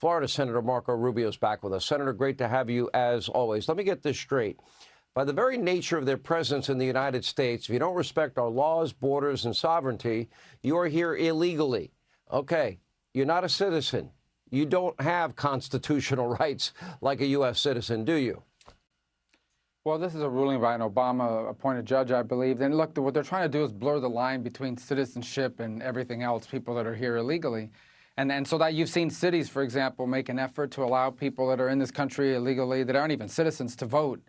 Florida Senator Marco Rubio is back with us. Senator, great to have you as always. Let me get this straight. By the very nature of their presence in the United States, if you don't respect our laws, borders, and sovereignty, you are here illegally. Okay, you're not a citizen. You don't have constitutional rights like a U.S. citizen, do you? Well, this is a ruling by an Obama-appointed judge, I believe. And look, what they're trying to do is blur the line between citizenship and everything else, people that are here illegally. And so that you've seen cities, for example, make an effort to allow people that are in this country illegally, that aren't even citizens, to vote.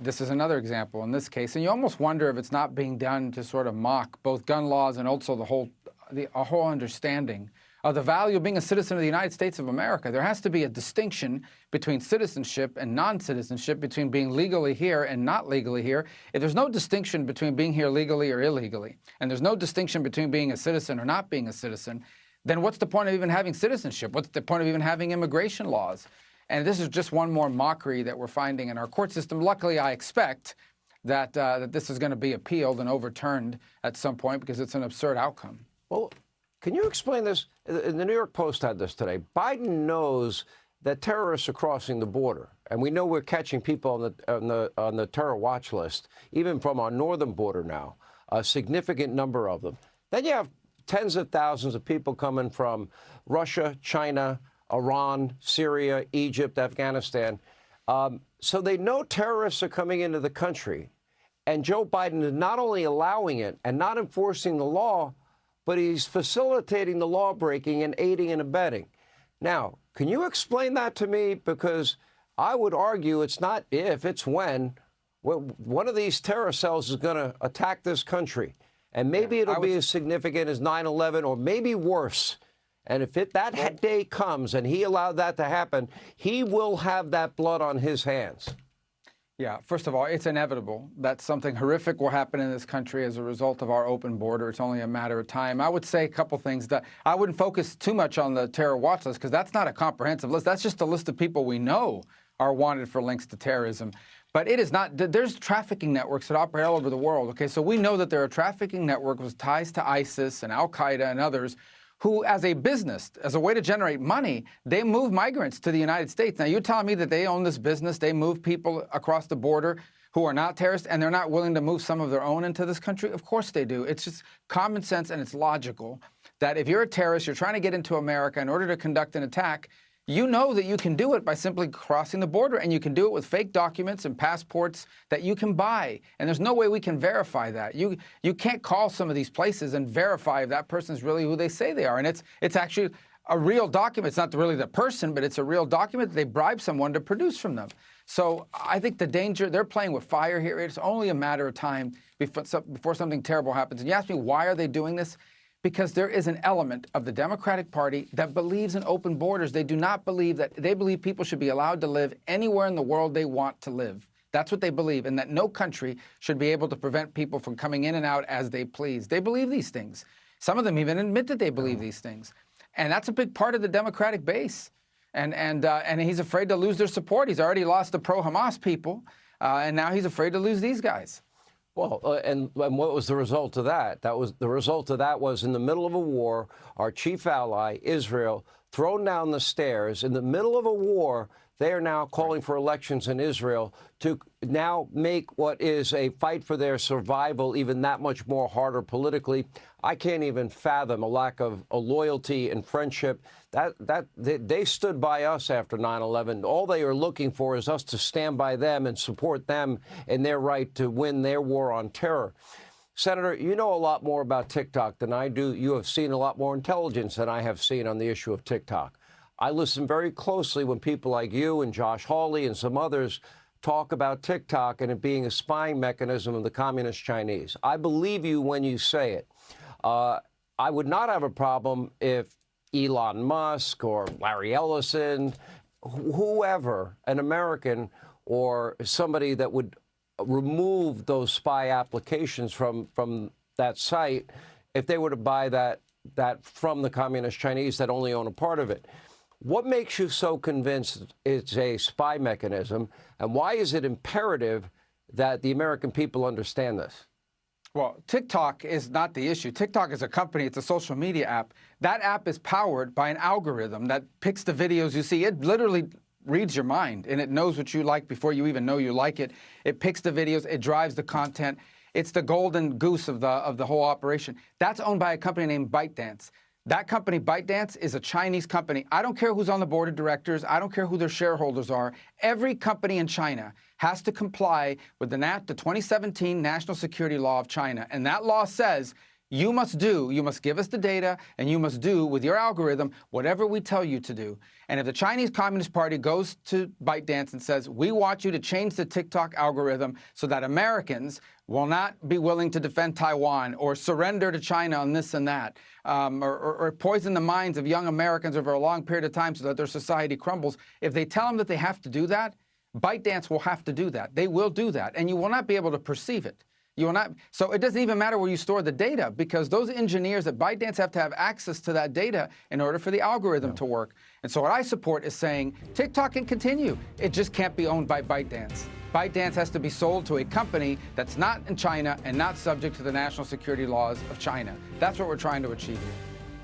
This is another example in this case. And you almost wonder if it's not being done to sort of mock both gun laws and also a whole understanding of the value of being a citizen of the United States of America. There has to be a distinction between citizenship and non-citizenship, between being legally here and not legally here. If there's no distinction between being here legally or illegally, and there's no distinction between being a citizen or not being a citizen, then what's the point of even having citizenship? What's the point of even having immigration laws? And this is just one more mockery that we're finding in our court system. Luckily, I expect that this is going to be appealed and overturned at some point because it's an absurd outcome. Well, can you explain this? The New York Post had this today. Biden knows that terrorists are crossing the border, and we know we're catching people on the terror watch list, even from our northern border now, a significant number of them. Then you have tens of thousands of people coming from Russia, China, Iran, Syria, Egypt, Afghanistan. So they know terrorists are coming into the country, and Joe Biden is not only allowing it and not enforcing the law, but he's facilitating the law breaking and aiding and abetting. Now, can you explain that to me? Because I would argue it's not if, it's when one of these terror cells is going to attack this country. And maybe it'll be as significant as 9/11 or maybe worse. And if that day comes and he allowed that to happen, he will have that blood on his hands. Yeah, first of all, it's inevitable that something horrific will happen in this country as a result of our open border. It's only a matter of time. I would say a couple things. That I wouldn't focus too much on the terror watch list because that's not a comprehensive list. That's just a list of people we know are wanted for links to terrorism. But it is not. There's trafficking networks that operate all over the world. Okay, so we know that there are trafficking networks with ties to ISIS and Al-Qaeda and others who, as a business, as a way to generate money, they move migrants to the United States. Now, you're telling me that they own this business, they move people across the border who are not terrorists, and they're not willing to move some of their own into this country? Of course they do. It's just common sense, and it's logical that if you're a terrorist, you're trying to get into America in order to conduct an attack, you know that you can do it by simply crossing the border, and you can do it with fake documents and passports that you can buy. And there's no way we can verify that. You can't call some of these places and verify if that person's really who they say they are. And it's actually a real document. It's not really the person, but it's a real document that they bribe someone to produce from them. So I think the danger, they're playing with fire here. It's only a matter of time before something terrible happens. And you ask me, why are they doing this? Because there is an element of the Democratic Party that believes in open borders. They do not believe that. They believe people should be allowed to live anywhere in the world they want to live. That's what they believe, and that no country should be able to prevent people from coming in and out as they please. They believe these things. Some of them even admit that they believe these things. And that's a big part of the Democratic base. And he's afraid to lose their support. He's already lost the pro-Hamas people, and now he's afraid to lose these guys. Well, and what was the result of that? The result of that was in the middle of a war, our chief ally, Israel, thrown down the stairs. In the middle of a war, they are now calling for elections in Israel to now make what is a fight for their survival even that much more harder politically. I can't even fathom a lack of a loyalty and friendship. They stood by us after 9/11. All they are looking for is us to stand by them and support them in their right to win their war on terror. Senator, you know a lot more about TikTok than I do. You have seen a lot more intelligence than I have seen on the issue of TikTok. I listen very closely when people like you and Josh Hawley and some others talk about TikTok and it being a spying mechanism of the Communist Chinese. I believe you when you say it. I would not have a problem if Elon Musk or Larry Ellison, whoever, an American or somebody that would remove those spy applications from that site, if they were to buy that from the Communist Chinese that only own a part of it. What makes you so convinced it's a spy mechanism, and why is it imperative that the American people understand this? Well, TikTok is not the issue. TikTok is a company. It's a social media app. That app is powered by an algorithm that picks the videos you see. It literally reads your mind, and it knows what you like before you even know you like it. It picks the videos. It drives the content. It's the golden goose of the whole operation. That's owned by a company named ByteDance. That company, ByteDance, is a Chinese company. I don't care who's on the board of directors. I don't care who their shareholders are. Every company in China has to comply with the 2017 National Security Law of China. And that law says you must give us the data, and you must do with your algorithm whatever we tell you to do. And if the Chinese Communist Party goes to ByteDance and says, we want you to change the TikTok algorithm so that Americans will not be willing to defend Taiwan or surrender to China on this and that, or poison the minds of young Americans over a long period of time so that their society crumbles, if they tell them that they have to do that, ByteDance will have to do that. They will do that, and you will not be able to perceive it. You will not. So it doesn't even matter where you store the data, because those engineers at ByteDance have to have access to that data in order for the algorithm to work. And so what I support is saying TikTok can continue. It just can't be owned by ByteDance. ByteDance has to be sold to a company that's not in China and not subject to the national security laws of China. That's what we're trying to achieve here.